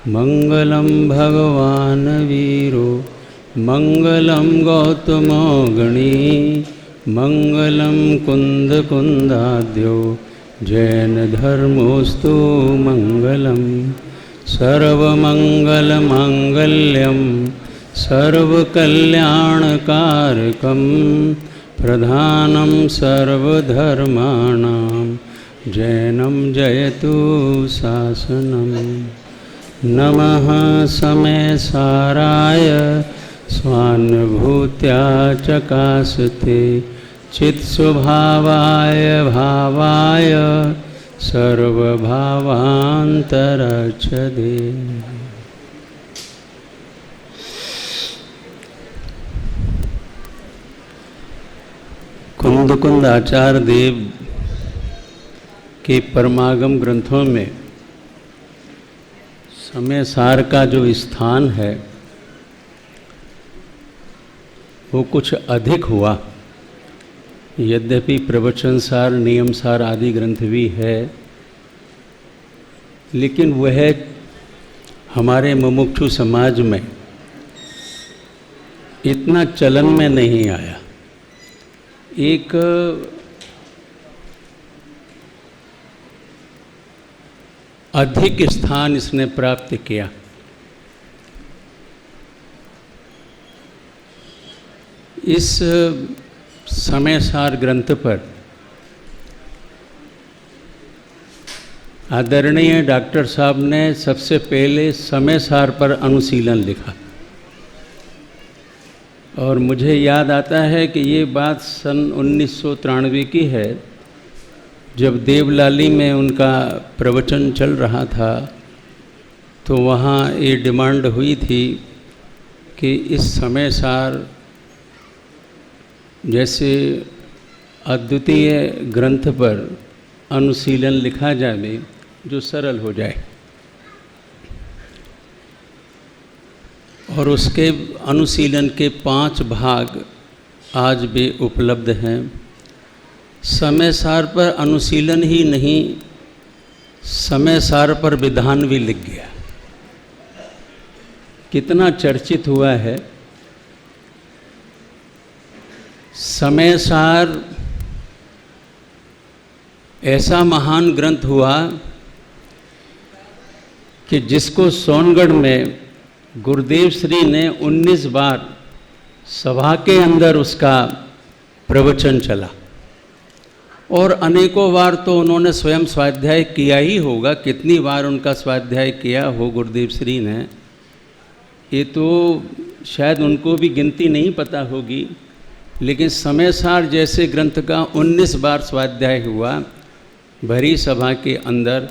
मंगलम भगवान वीरो मंगलम गौतमो गणी मंगलम कुंद कुंदाद्यो जैन धर्मोस्तु मंगलम सर्वमंगल मांगल्यम सर्वकल्याणकारकम प्रधानम सर्वधर्माणां जैनम जयतु शासनम। नमः समय साराय स्वानुभूत्या चकासते चित्स्वभावाय भावाय सर्वभावांतरच्छदे। कुंद आचार्य देव के परमागम ग्रंथों में समय सार का जो स्थान है वो कुछ अधिक हुआ। यद्यपि प्रवचन सार, नियम सार आदि ग्रंथ भी है, लेकिन वह हमारे मुमुक्षु समाज में इतना चलन में नहीं आया। एक अधिक स्थान इसने प्राप्त किया। इस समय सार ग्रंथ पर आदरणीय डॉक्टर साहब ने सबसे पहले समय सार पर अनुशीलन लिखा और मुझे याद आता है कि ये बात सन 1993 की है, जब देवलाली में उनका प्रवचन चल रहा था तो वहाँ ये डिमांड हुई थी कि इस समय सार जैसे अद्वितीय ग्रंथ पर अनुशीलन लिखा जाए जो सरल हो जाए। और उसके अनुशीलन के 5 भाग आज भी उपलब्ध हैं। समय सार पर अनुशीलन ही नहीं, समय सार पर विधान भी लिख गया। कितना चर्चित हुआ है। समय सार ऐसा महान ग्रंथ हुआ कि जिसको सोनगढ़ में गुरुदेव श्री ने 19 बार सभा के अंदर उसका प्रवचन चला और अनेकों बार तो उन्होंने स्वयं स्वाध्याय किया ही होगा। कितनी बार उनका स्वाध्याय किया हो गुरुदेव श्री ने, ये तो शायद उनको भी गिनती नहीं पता होगी। लेकिन समय सार जैसे ग्रंथ का 19 बार स्वाध्याय हुआ भरी सभा के अंदर।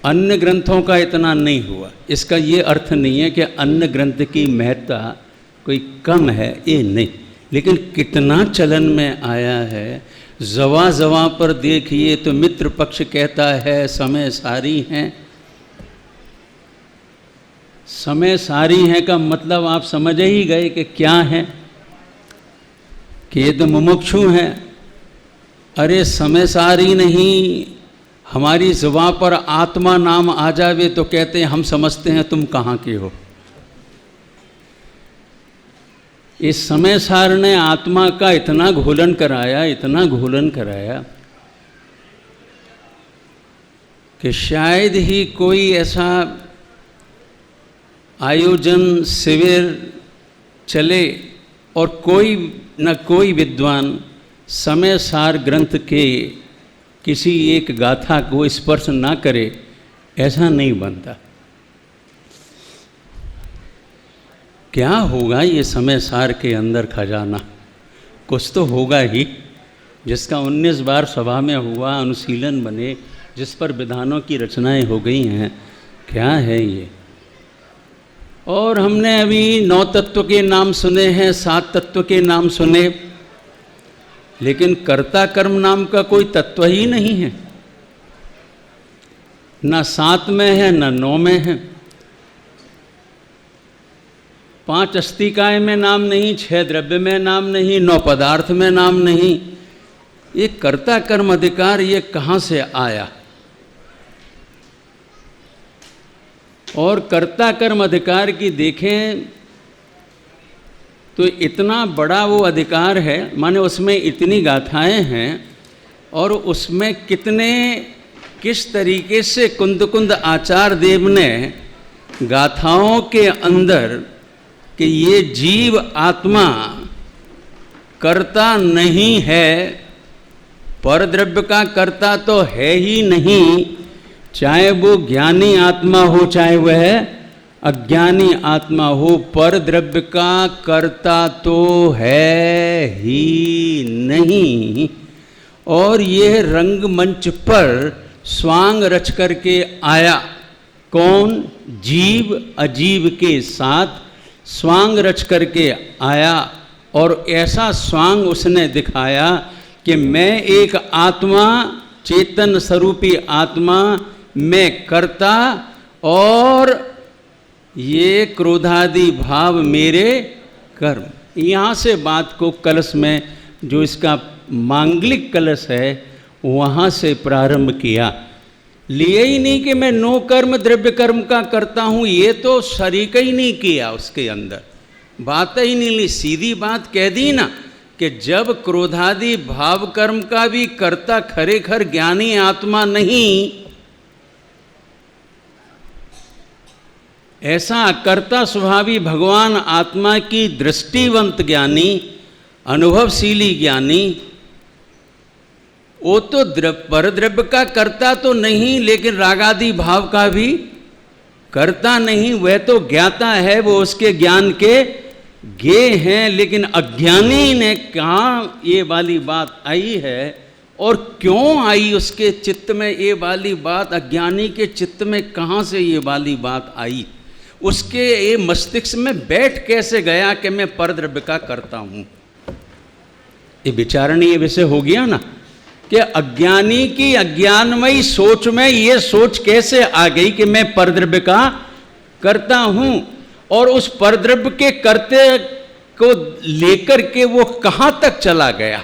अन्य ग्रंथों का इतना नहीं हुआ। इसका ये अर्थ नहीं है कि अन्य ग्रंथ की महत्ता कोई कम है, ये नहीं, लेकिन कितना चलन में आया है। जवा जवा पर देखिए तो मित्र पक्ष कहता है समय सारी हैं। समय सारी हैं का मतलब आप समझ ही गए कि क्या है, कि ये तो मुमुक्षु हैं। अरे समय सारी नहीं, हमारी जुबान पर आत्मा नाम आ जावे तो कहते हैं हम समझते हैं तुम कहाँ के हो। इस समय सार ने आत्मा का इतना घोलन कराया, इतना घोलन कराया कि शायद ही कोई ऐसा आयोजन शिविर चले और कोई न कोई विद्वान समय सार ग्रंथ के किसी एक गाथा को स्पर्श ना करे, ऐसा नहीं बनता। क्या होगा ये समय सार के अंदर खजाना, कुछ तो होगा ही, जिसका 19 बार सभा में हुआ, अनुशीलन बने, जिस पर विधानों की रचनाएं हो गई हैं। क्या है ये? और हमने अभी 9 तत्व के नाम सुने हैं, 7 तत्व के नाम सुने, लेकिन कर्ता कर्म नाम का कोई तत्व ही नहीं है। ना 7 में है ना 9 में है। 5 अस्तिकाय में नाम नहीं, 6 द्रव्य में नाम नहीं, 9 पदार्थ में नाम नहीं। ये कर्ता कर्म अधिकार ये कहाँ से आया? और कर्ता कर्म अधिकार की देखें तो इतना बड़ा वो अधिकार है, माने उसमें इतनी गाथाएं हैं और उसमें किस तरीके से कुंद आचार्य देव ने गाथाओं के अंदर कि ये जीव आत्मा कर्ता नहीं है, परद्रव्य का कर्ता तो है ही नहीं, चाहे वो ज्ञानी आत्मा हो चाहे वह अज्ञानी आत्मा हो, परद्रव्य का कर्ता तो है ही नहीं। और ये रंगमंच पर स्वांग रच करके आया। कौन? जीव अजीव के साथ स्वांग रच करके आया और ऐसा स्वांग उसने दिखाया कि मैं एक आत्मा, चेतन स्वरूपी आत्मा, मैं कर्ता और ये क्रोधादि भाव मेरे कर्म। यहाँ से बात को कलश में जो इसका मांगलिक कलश है वहाँ से प्रारंभ किया। लिए ही नहीं कि मैं नो कर्म द्रव्य कर्म का करता हूँ, ये तो शरीक ही नहीं किया, उसके अंदर बात ही नहीं ली। सीधी बात कह दी ना कि जब क्रोधादि भाव कर्म का भी कर्ता खरेखर ज्ञानी आत्मा नहीं, ऐसा कर्ता स्वभावी भगवान आत्मा की दृष्टिवंत ज्ञानी, अनुभवशीली ज्ञानी, वो तो परद्रव्य का कर्ता तो नहीं, लेकिन रागादि भाव का भी कर्ता नहीं, वह तो ज्ञाता है, वो उसके ज्ञान के गे हैं। लेकिन अज्ञानी ने कहाँ ये वाली बात आई है और क्यों आई उसके चित्त में ये वाली बात, अज्ञानी के चित्त में कहाँ से ये वाली बात आई, उसके ये मस्तिष्क में बैठ कैसे गया कि मैं परद्रव्य का करता हूँ। ये विचारणीय विषय हो गया ना कि अज्ञानी की अज्ञानमयी सोच में ये सोच कैसे आ गई कि मैं परद्रव्य का करता हूँ, और उस परद्रव्य के करते को लेकर के वो कहाँ तक चला गया।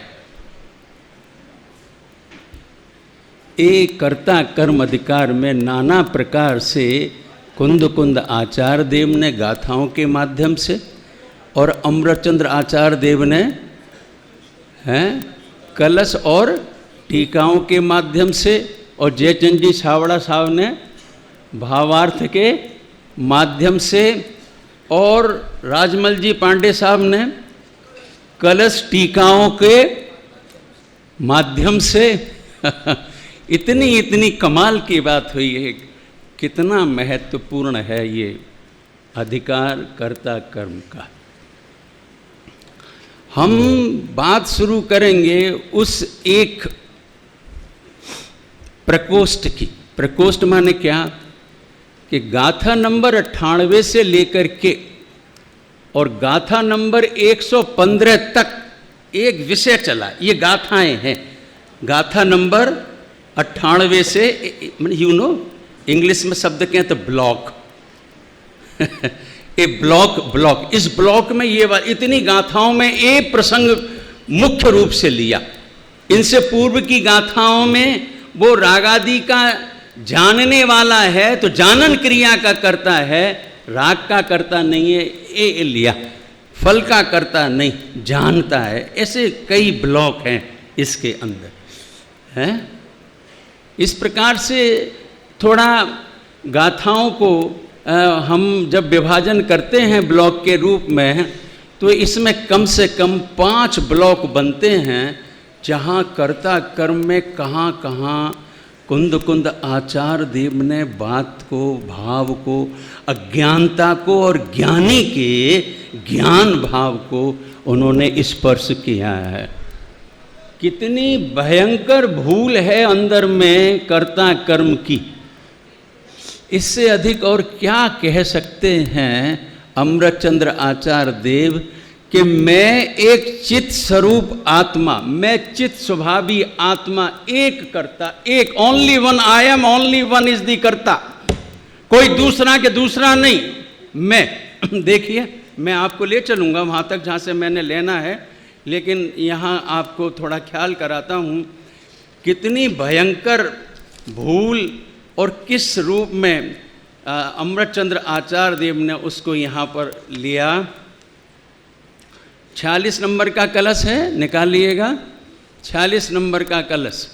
एक कर्ता कर्म अधिकार में नाना प्रकार से कुंद आचार्य देव ने गाथाओं के माध्यम से और अमृतचंद्र आचार्य देव ने कलश और टीकाओं के माध्यम से, और जयचंद जी छावड़ा साहब ने भावार्थ के माध्यम से, और राजमल जी पांडे साहब ने कलश टीकाओं के माध्यम से इतनी कमाल की बात हुई है। कितना महत्वपूर्ण है ये अधिकार कर्ता कर्म का। हम बात शुरू करेंगे उस एक प्रकोष्ठ की। प्रकोष्ठ माने क्या कि गाथा नंबर 98 से लेकर के और गाथा नंबर 115 तक एक विषय चला। ये गाथाएं हैं। गाथा नंबर 98 से इंग्लिश में शब्द कहें तो ब्लॉक ए ब्लॉक। इस ब्लॉक में ये इतनी गाथाओं में एक प्रसंग मुख्य रूप से लिया। इनसे पूर्व की गाथाओं में वो रागादि का जानने वाला है तो जानन क्रिया का करता है, राग का करता नहीं है, ये लिया। फल का करता नहीं, जानता है। ऐसे कई ब्लॉक हैं इसके अंदर हैं। इस प्रकार से थोड़ा गाथाओं को हम जब विभाजन करते हैं ब्लॉक के रूप में, तो इसमें कम से कम 5 ब्लॉक बनते हैं, जहाँ कर्ता कर्म में कहाँ कहाँ कुंद आचार्य देव ने बात को, भाव को, अज्ञानता को और ज्ञानी के ज्ञान भाव को उन्होंने स्पर्श किया है। कितनी भयंकर भूल है अंदर में कर्ता कर्म की। इससे अधिक और क्या कह सकते हैं अमृतचंद्र आचार्य देव कि मैं एक चित स्वरूप आत्मा, मैं चित स्वभावी आत्मा, एक कर्ता, एक only one, I am only one is the कर्ता, कोई दूसरा के दूसरा नहीं, मैं। देखिए मैं आपको ले चलूँगा वहाँ तक जहाँ से मैंने लेना है, लेकिन यहाँ आपको थोड़ा ख्याल कराता हूँ कितनी भयंकर भूल और किस रूप में अमृतचंद्र आचार्य देव ने उसको यहाँ पर लिया। 46 नंबर का कलश है, निकालिएगा 46 नंबर का कलश।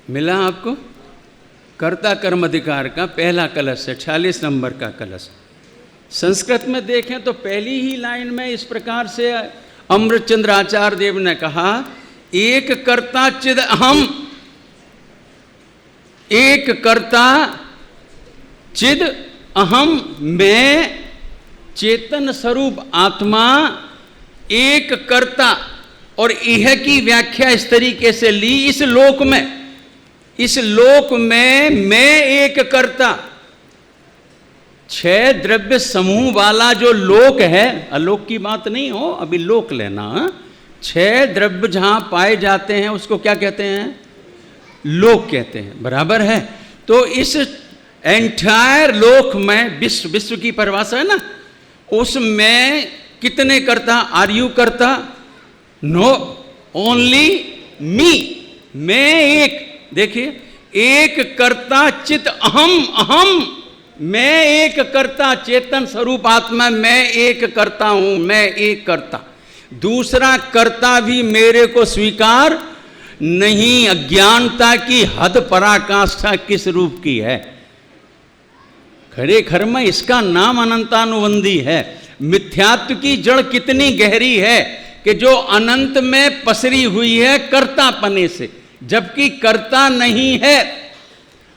मिला आपको? कर्ता कर्म अधिकार का पहला कलश है, 46 नंबर का कलश। संस्कृत में देखें तो पहली ही लाइन में इस प्रकार से अमृतचंद्र आचार्य देव ने कहा, एक कर्ता चिद अहम, एक कर्ता चिद अहम, मैं चेतन स्वरूप आत्मा एक कर्ता। और यह की व्याख्या इस तरीके से ली, इस लोक में मैं एक कर्ता। 6 द्रव्य समूह वाला जो लोक है, अलोक की बात नहीं हो, अभी लोक लेना। 6 द्रव्य जहां पाए जाते हैं उसको क्या कहते हैं? लोक कहते हैं, बराबर है। तो इस एंटायर लोक में, विश्व की परिभाषा है ना, उसमें कितने कर्ता? आर यू कर्ता? नो, ओनली मी, मैं एक। देखिए, एक कर्ता चित अहम, मैं एक कर्ता, चेतन स्वरूप आत्मा, मैं एक करता हूं, मैं एक करता। दूसरा कर्ता भी मेरे को स्वीकार नहीं। अज्ञानता की हद पराकाष्ठा किस रूप की है? खरेखर में इसका नाम अनंतानुबंधी है। मिथ्यात्व की जड़ कितनी गहरी है कि जो अनंत में पसरी हुई है कर्तापने से, जबकि कर्ता नहीं है।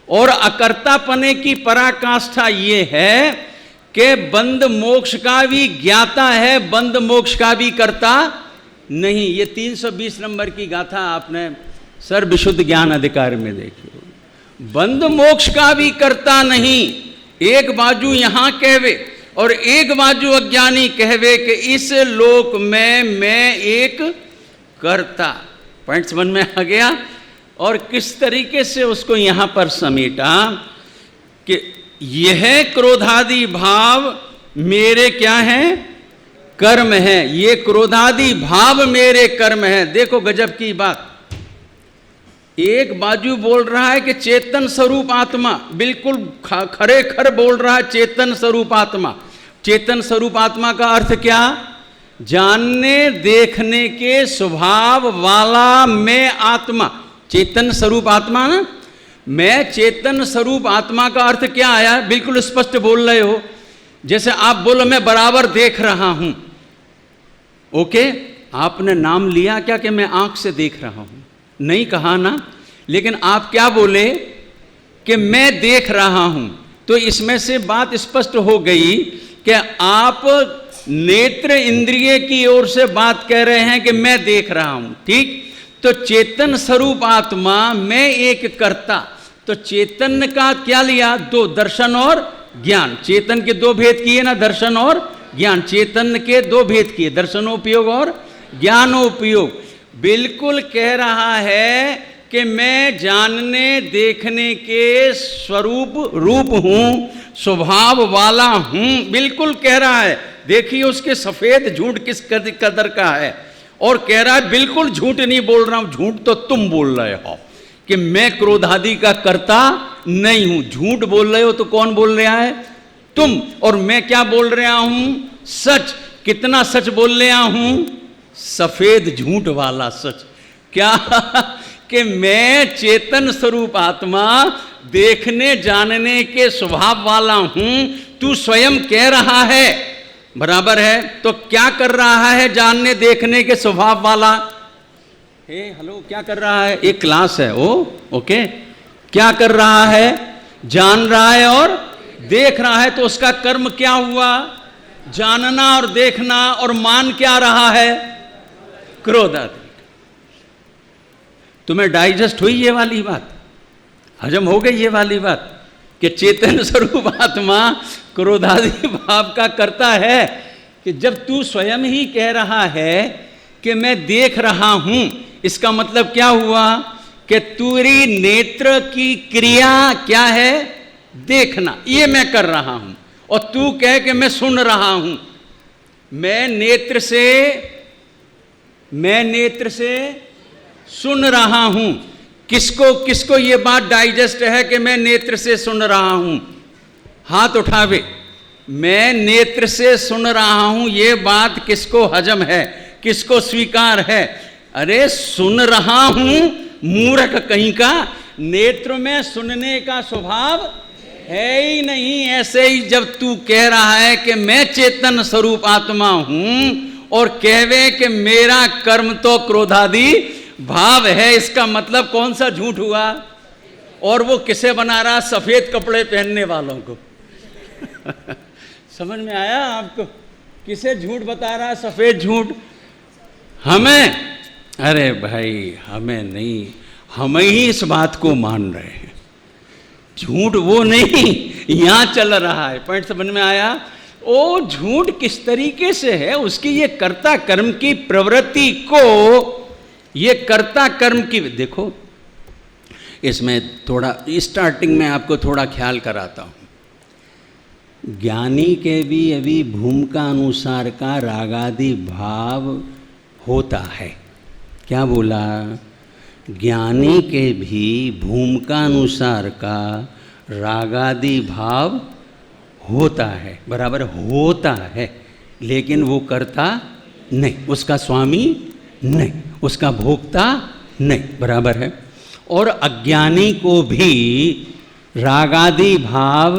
और अकर्तापने की पराकाष्ठा ये है कि बंद मोक्ष का भी ज्ञाता है, बंद मोक्ष का भी कर्ता नहीं। ये 320 नंबर की गाथा आपने सर्व विशुद्ध ज्ञान अधिकार में देखी। बंद मोक्ष का भी कर्ता नहीं। एक बाजू यहां कहवे और एक बाजू अज्ञानी कहवे कि इस लोक में मैं एक कर्ता। पॉइंट समझ में आ गया? और किस तरीके से उसको यहां पर समेटा कि यह क्रोधादि भाव मेरे क्या है? कर्म है। ये क्रोधादि भाव मेरे कर्म है। देखो गजब की बात, एक बाजू बोल रहा है कि चेतन स्वरूप आत्मा, बिल्कुल खरे खर बोल रहा है चेतन स्वरूप आत्मा। चेतन स्वरूप आत्मा का अर्थ क्या? जानने देखने के स्वभाव वाला मैं आत्मा। चेतन स्वरूप आत्मा ना, मैं चेतन स्वरूप आत्मा का अर्थ क्या आया? बिल्कुल स्पष्ट बोल रहे हो। जैसे आप बोलो मैं बराबर देख रहा हूं, ओके, आपने नाम लिया क्या कि मैं आंख से देख रहा हूं? नहीं कहा ना, लेकिन आप क्या बोले कि मैं देख रहा हूं। तो इसमें से बात स्पष्ट हो गई कि आप नेत्र इंद्रिय की ओर से बात कह रहे हैं कि मैं देख रहा हूं, ठीक। तो चेतन स्वरूप आत्मा मैं एक कर्ता। तो चेतन का क्या लिया? 2, दर्शन और ज्ञान। चेतन के 2 भेद किए ना, दर्शन और ज्ञान। चेतन के 2 भेद किए, दर्शनोपयोग और ज्ञानोपयोग। बिल्कुल कह रहा है कि मैं जानने देखने के स्वरूप रूप हूं, स्वभाव वाला हूं, बिल्कुल कह रहा है। देखिए उसके सफेद झूठ किस कदर का है। और कह रहा है बिल्कुल झूठ नहीं बोल रहा हूं, झूठ तो तुम बोल रहे हो कि मैं क्रोधादि का कर्ता नहीं हूं। झूठ बोल रहे हो तो कौन बोल रहा है? तुम। और मैं क्या बोल रहा हूं? सच। कितना सच बोल रहा हूं? सफेद झूठ वाला सच। क्या? कि मैं चेतन स्वरूप आत्मा देखने जानने के स्वभाव वाला हूं, तू स्वयं कह रहा है, बराबर है। तो क्या कर रहा है जानने देखने के स्वभाव वाला? हेलो, क्या कर रहा है? एक क्लास है वो, ओके। क्या कर रहा है? जान रहा है और देख रहा है। तो उसका कर्म क्या हुआ? जानना और देखना। और मान क्या रहा है? क्रोध आदि। तुम्हें डाइजेस्ट हुई ये वाली बात? हजम हो गई ये वाली बात कि चेतन स्वरूप आत्मा क्रोधादि भाव का करता है? कि जब तू स्वयं ही कह रहा है कि मैं देख रहा हूं, इसका मतलब क्या हुआ? कि तेरी नेत्र की क्रिया क्या है? देखना। ये मैं कर रहा हूं। और तू कह के मैं सुन रहा हूं। मैं नेत्र से सुन रहा हूं। किसको किसको ये बात डाइजेस्ट है कि मैं नेत्र से सुन रहा हूं? हाथ उठावे। मैं नेत्र से सुन रहा हूं, ये बात किसको हजम है, किसको स्वीकार है? अरे सुन रहा हूं, मूर्ख कहीं का, नेत्र में सुनने का स्वभाव है ही नहीं। ऐसे ही जब तू कह रहा है कि मैं चेतन स्वरूप आत्मा हूं और कहवे कि मेरा कर्म तो क्रोधादि भाव है, इसका मतलब कौन सा झूठ हुआ? और वो किसे बना रहा? सफेद कपड़े पहनने वालों को। समझ में आया आपको? किसे झूठ बता रहा है? सफेद झूठ हमें। अरे भाई हमें नहीं, हम ही इस बात को मान रहे हैं, झूठ वो नहीं, यहां चल रहा है। पॉइंट समझ में आया? वो झूठ किस तरीके से है, उसकी ये कर्ता कर्म की प्रवृत्ति को, ये कर्ता कर्म की, देखो इसमें थोड़ा स्टार्टिंग में आपको थोड़ा ख्याल कराता हूं। ज्ञानी के भी अभी भूमिका अनुसार का रागादि भाव होता है। क्या बोला? ज्ञानी के भी भूमिका अनुसार का रागादि भाव होता है, बराबर होता है, लेकिन वो करता नहीं, उसका स्वामी नहीं, उसका भोक्ता नहीं, बराबर है। और अज्ञानी को भी रागादि भाव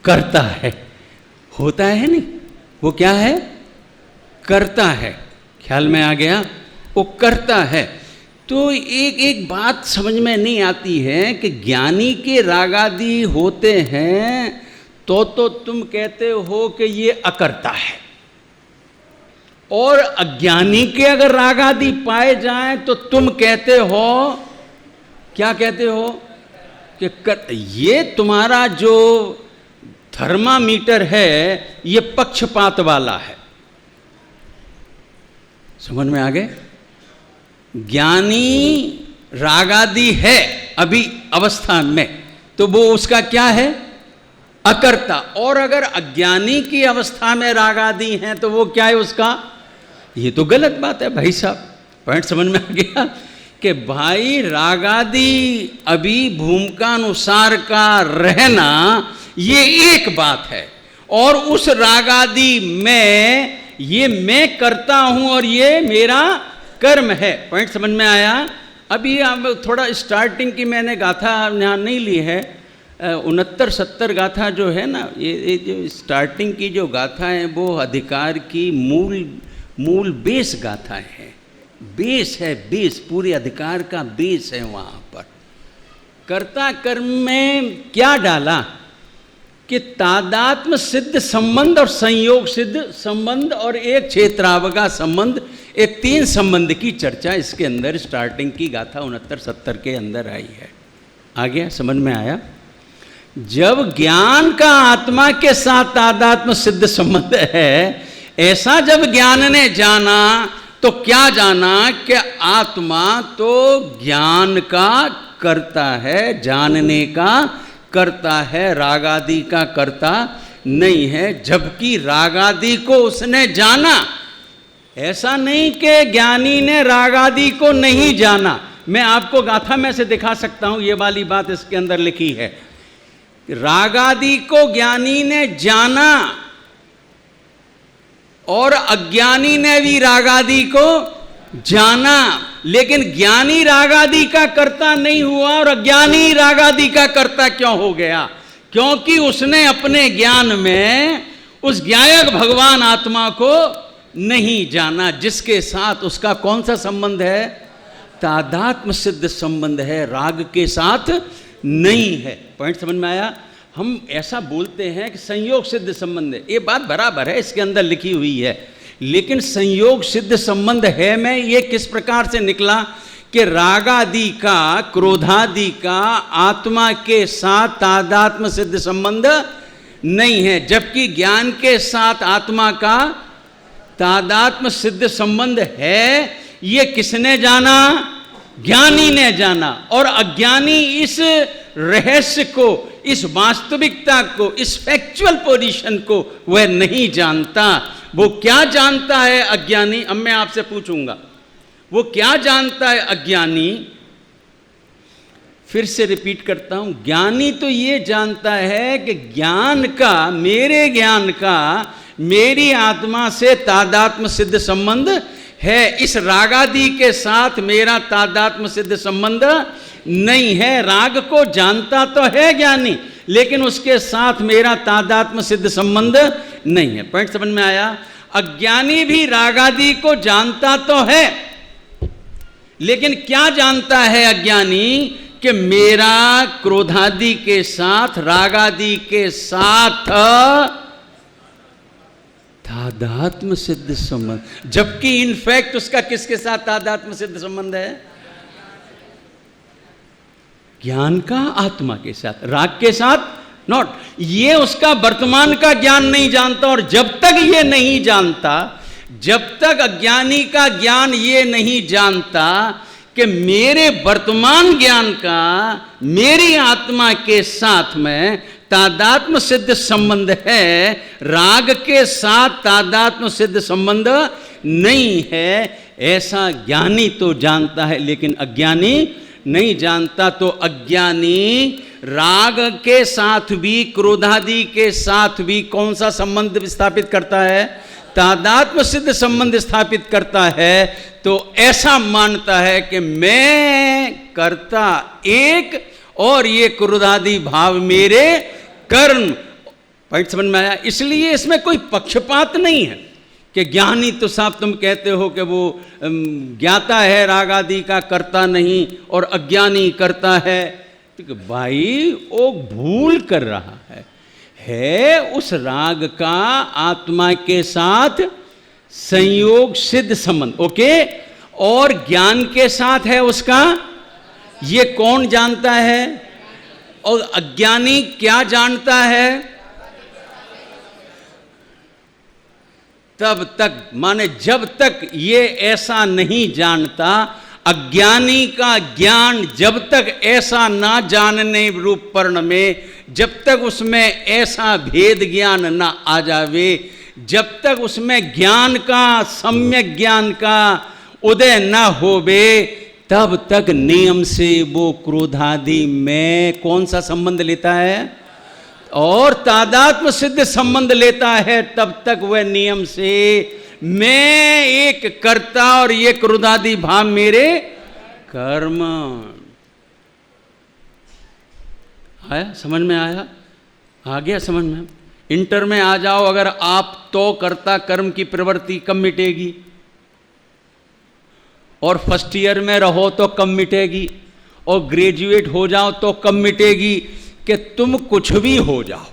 करता है, होता है नहीं, वो क्या है? करता है। ख्याल में आ गया? वो करता है। तो एक एक बात समझ में नहीं आती है कि ज्ञानी के रागादि होते हैं तो तुम कहते हो कि ये अकर्ता है, और अज्ञानी के अगर रागादि पाए जाएं तो तुम कहते हो, क्या कहते हो? कि ये तुम्हारा जो थर्मामीटर है ये पक्षपात वाला है। समझ में आ गए? ज्ञानी रागादि है अभी अवस्था में, तो वो उसका क्या है? अकर्ता। और अगर अज्ञानी की अवस्था में रागादि हैं तो वो क्या है उसका? ये तो गलत बात है भाई साहब। पॉइंट समझ में आ गया कि भाई रागादि अभी भूमिका अनुसार का रहना ये एक बात है, और उस रागादि में ये मैं करता हूं और ये मेरा कर्म है। पॉइंट समझ में आया? अभी अब थोड़ा स्टार्टिंग की मैंने गाथा यहाँ नहीं ली है, 69-70 गाथा जो है ना, ये जो स्टार्टिंग की जो गाथा है वो अधिकार की मूल बेस गाथा है, बेस है, बेस पूरे अधिकार का बेस है। वहाँ पर कर्ता कर्म में क्या डाला कि तादात्म्य सिद्ध संबंध और संयोग सिद्ध संबंध और एक क्षेत्रावगा संबंध, ये 3 संबंध की चर्चा इसके अंदर स्टार्टिंग की गाथा 69-70 के अंदर आई है। आ गया? समझ में आया? जब ज्ञान का आत्मा के साथ तादात्म्य सिद्ध संबंध है, ऐसा जब ज्ञान ने जाना तो क्या जाना कि आत्मा तो ज्ञान का करता है, जानने का करता है, रागादि का करता नहीं है। जबकि रागादि को उसने जाना, ऐसा नहीं कि ज्ञानी ने रागादि को नहीं जाना। मैं आपको गाथा में से दिखा सकता हूं, ये वाली बात इसके अंदर लिखी है। रागादि को ज्ञानी ने जाना और अज्ञानी ने भी रागादि को जाना, लेकिन ज्ञानी रागादि का कर्ता नहीं हुआ और अज्ञानी रागादि का कर्ता क्यों हो गया? क्योंकि उसने अपने ज्ञान में उस ज्ञायक भगवान आत्मा को नहीं जाना, जिसके साथ उसका कौन सा संबंध है? तादात्म्य सिद्ध संबंध है, राग के साथ नहीं है। पॉइंट समझ में आया? हम ऐसा बोलते हैं कि संयोग सिद्ध संबंध है, ये बात बराबर है, इसके अंदर लिखी हुई है, लेकिन संयोग सिद्ध संबंध है में ये किस प्रकार से निकला कि रागादि का, क्रोधादि का आत्मा के साथ तादात्म्य सिद्ध संबंध नहीं है, जबकि ज्ञान के साथ आत्मा का तादात्म्य सिद्ध संबंध है। ये किसने जाना? ज्ञानी ने जाना। और अज्ञानी इस रहस्य को, इस वास्तविकता को, इस फैक्चुअल पोजीशन को वह नहीं जानता। वो क्या जानता है अज्ञानी? अब मैं आपसे पूछूंगा, वो क्या जानता है अज्ञानी? फिर से रिपीट करता हूं, ज्ञानी तो ये जानता है कि ज्ञान का, मेरे ज्ञान का मेरी आत्मा से तादात्म्य सिद्ध संबंध है। इस रागादि के साथ मेरा तादात्म्य सिद्ध संबंध नहीं है। राग को जानता तो है ज्ञानी, लेकिन उसके साथ मेरा तादात्म्य सिद्ध संबंध नहीं है। पॉइंट समझ में आया? अज्ञानी भी रागादि को जानता तो है, लेकिन क्या जानता है अज्ञानी? कि मेरा क्रोधादि के साथ, रागादि के साथ तादात्म्य सिद्ध संबंध, जबकि इनफैक्ट उसका किसके साथ तादात्म्य सिद्ध संबंध है? ज्ञान का आत्मा के साथ, राग के साथ नॉट। ये उसका वर्तमान का ज्ञान नहीं जानता, और जब तक ये नहीं जानता, जब तक अज्ञानी का ज्ञान ये नहीं जानता कि मेरे वर्तमान ज्ञान का मेरी आत्मा के साथ में तादात्म्य सिद्ध संबंध है, राग के साथ तादात्म्य सिद्ध संबंध नहीं है, ऐसा ज्ञानी तो जानता है, लेकिन अज्ञानी नहीं जानता। तो अज्ञानी राग के साथ भी, क्रोधादि के साथ भी कौन सा संबंध स्थापित करता है? तादात्म्य सिद्ध संबंध स्थापित करता है। तो ऐसा मानता है कि मैं कर्ता एक और ये क्रोधादि भाव मेरे कर्म। पॉइंट समझ में आया? इसलिए इसमें कोई पक्षपात नहीं है कि ज्ञानी तो साहब तुम कहते हो कि वो ज्ञाता है, राग आदि का करता नहीं, और अज्ञानी करता है। तो भाई वो भूल कर रहा है उस राग का आत्मा के साथ संयोग सिद्ध संबंध, ओके, और ज्ञान के साथ है उसका, ये कौन जानता है? और अज्ञानी क्या जानता है? तब तक, माने जब तक ये ऐसा नहीं जानता, अज्ञानी का ज्ञान जब तक ऐसा ना जानने रूप पर्ण में, जब तक उसमें ऐसा भेद ज्ञान ना आ जावे, जब तक उसमें ज्ञान का, सम्यक ज्ञान का उदय ना होवे, तब तक नियम से वो क्रोधादि में कौन सा संबंध लेता है? और तादात्म्य सिद्ध संबंध लेता है। तब तक वह नियम से मैं एक कर्ता और ये क्रोधादि भाव मेरे कर्म। आया समझ में? आया? आ गया समझ में? इंटर में आ जाओ अगर आप, तो कर्ता कर्म की प्रवृत्ति कम मिटेगी, और फर्स्ट ईयर में रहो तो कम मिटेगी, और ग्रेजुएट हो जाओ तो कम मिटेगी। कि तुम कुछ भी हो जाओ,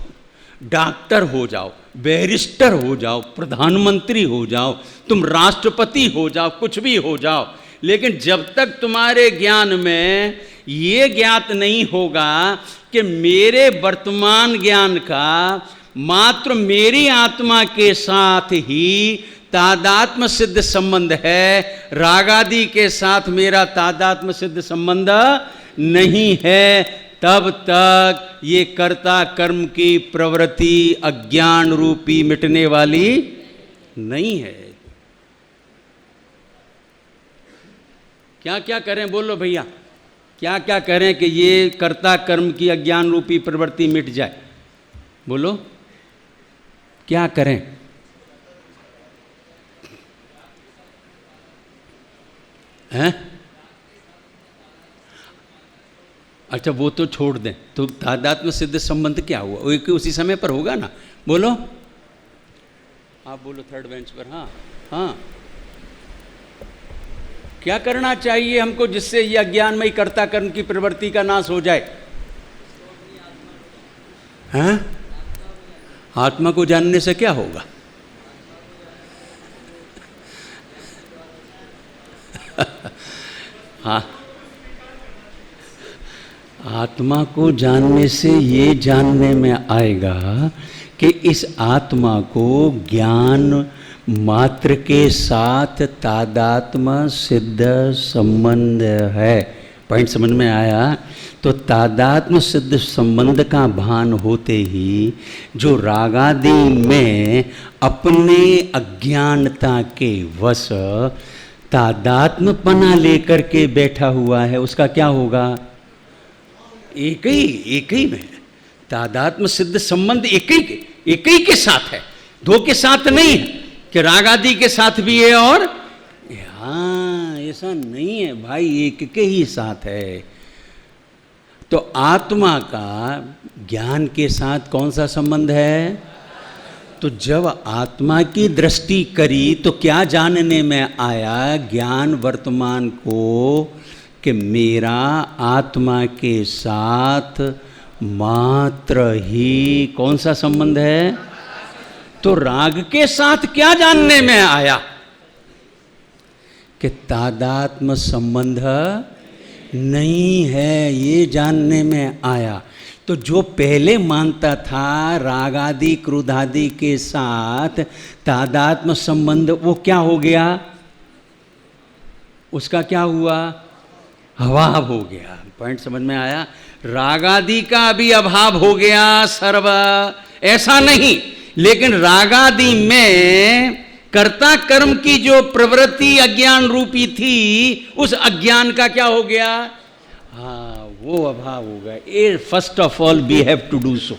डॉक्टर हो जाओ, बैरिस्टर हो जाओ, प्रधानमंत्री हो जाओ, तुम राष्ट्रपति हो जाओ, कुछ भी हो जाओ, लेकिन जब तक तुम्हारे ज्ञान में ये ज्ञात नहीं होगा कि मेरे वर्तमान ज्ञान का मात्र मेरी आत्मा के साथ ही तादात्म्य सिद्ध संबंध है, रागादि के साथ मेरा तादात्म्य सिद्ध संबंध नहीं है, तब तक ये कर्ता कर्म की प्रवृत्ति अज्ञान रूपी मिटने वाली नहीं है। क्या क्या करें बोलो भैया, क्या क्या करें कि ये कर्ता कर्म की अज्ञान रूपी प्रवृत्ति मिट जाए? बोलो क्या करें? हैं? अच्छा वो तो छोड़ दें, तो तादात्म्य सिद्ध संबंध क्या हुआ? वो उसी समय पर होगा ना? बोलो आप बोलो, थर्ड बेंच पर। हाँ हाँ, क्या करना चाहिए हमको जिससे ये अज्ञानमयी कर्ता कर्म की प्रवृत्ति का नाश हो जाए? हैं? आत्मा को जानने से क्या होगा? हाँ, आत्मा को जानने से ये जानने में आएगा कि इस आत्मा को ज्ञान मात्र के साथ तादात्म्य सिद्ध संबंध है। पॉइंट समझ में आया? तो तादात्म्य सिद्ध संबंध का भान होते ही जो रागादि में अपने अज्ञानता के वश तादात्म्यपना लेकर के बैठा हुआ है, उसका क्या होगा? एक ही में तादात्म्य सिद्ध संबंध एक ही के साथ है, दो के साथ नहीं है कि राग आदि के साथ भी है और हाँ, ऐसा नहीं है भाई, एक के ही साथ है। तो आत्मा का ज्ञान के साथ कौन सा संबंध है? तो जब आत्मा की दृष्टि करी तो क्या जानने में आया? ज्ञान वर्तमान को कि मेरा आत्मा के साथ मात्र ही कौन सा संबंध है? तो राग के साथ क्या जानने में आया? कि तादात्म्य संबंध नहीं है, ये जानने में आया। तो जो पहले मानता था राग आदि क्रोध आदि के साथ तादात्म्य संबंध, वो क्या हो गया? उसका क्या हुआ? अभाव हो गया। पॉइंट समझ में आया? राग आदि का अभी अभाव हो गया सर्व, ऐसा नहीं, लेकिन राग आदि में कर्ता कर्म की जो प्रवृत्ति अज्ञान रूपी थी, उस अज्ञान का क्या हो गया? हाँ, वो अभाव हो गया। A first of all we have to do so.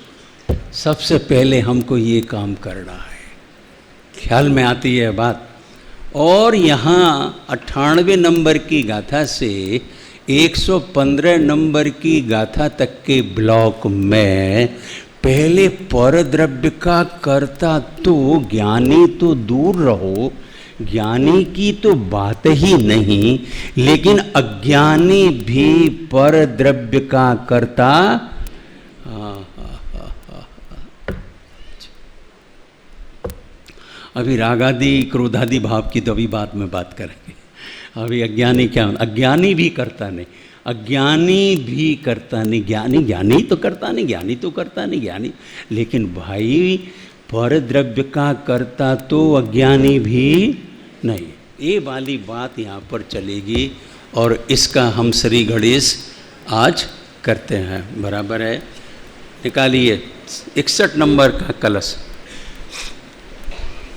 सबसे पहले हमको ये काम करना है। ख्याल में आती है बात? और यहाँ 98 नंबर की गाथा से 115 नंबर की गाथा तक के ब्लॉक में पहले पर द्रव्य का कर्ता तो ज्ञानी तो दूर रहो, ज्ञानी की तो बात ही नहीं, लेकिन अज्ञानी भी पर द्रव्य का कर्ता। अभी रागादि क्रोधादि भाव की तो अभी बात में बात करेंगे। अभी अज्ञानी क्या? अज्ञानी भी करता नहीं, अज्ञानी भी करता नहीं, ज्ञानी तो करता नहीं, ज्ञानी तो करता नहीं, ज्ञानी। लेकिन भाई पर द्रव्य का करता तो अज्ञानी भी नहीं। ये वाली बात यहाँ पर चलेगी और इसका हम श्री गणेश आज करते हैं। बराबर है? निकालिए 61 नंबर का कलश।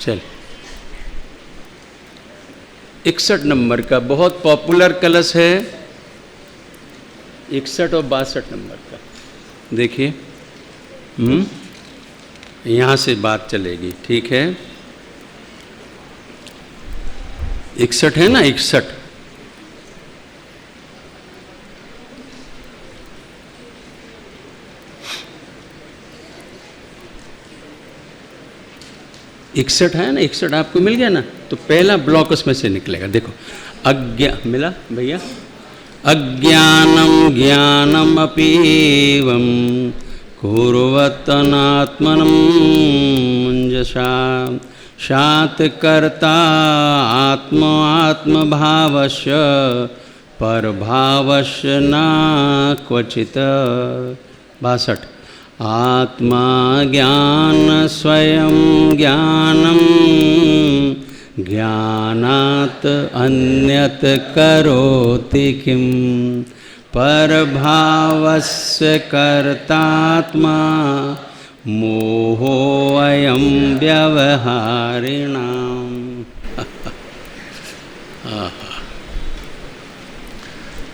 चल 61 नंबर का बहुत पॉपुलर कलश है, 61 और 62 नंबर का। देखिए यहाँ से बात चलेगी, ठीक है? 61 है ना? 61 61 है ना? 61 आपको मिल गया ना? तो पहला ब्लॉक उसमें से निकलेगा। देखो, मिला भैया? अज्ञानम ज्ञानमपीवं कुर्वत्तनात्मनं मुञ्जसा शातकर्ता आत्मभावस्य परभावस्य न क्वचित्। 62 आत्मा ज्ञान स्वयं ज्ञानम ज्ञानात् अन्यत करोति किम परभावस्य कर्तात्मा मोहो अयं व्यवहारिणाम।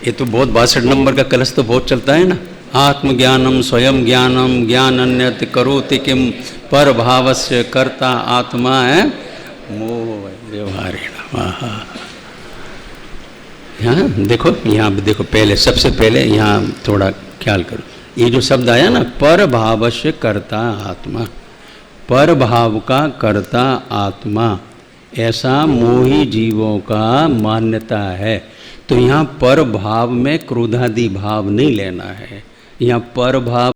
ये तो बहुत 62 नंबर का कलश तो बहुत चलता है ना। आत्मज्ञानम स्वयं ज्ञानम ज्ञान अन्यत करोति किम पर भावस्य कर्ता आत्मा है मोह व्यवहारेण। यहाँ देखो, यहाँ देखो, पहले सबसे पहले यहाँ थोड़ा ख्याल करो। ये जो शब्द आया ना, पर भावस्य कर्ता आत्मा, पर भाव का कर्ता आत्मा, ऐसा मोही जीवों का मान्यता है। तो यहाँ पर भाव में क्रोधादि भाव नहीं लेना है, यहाँ पर भाव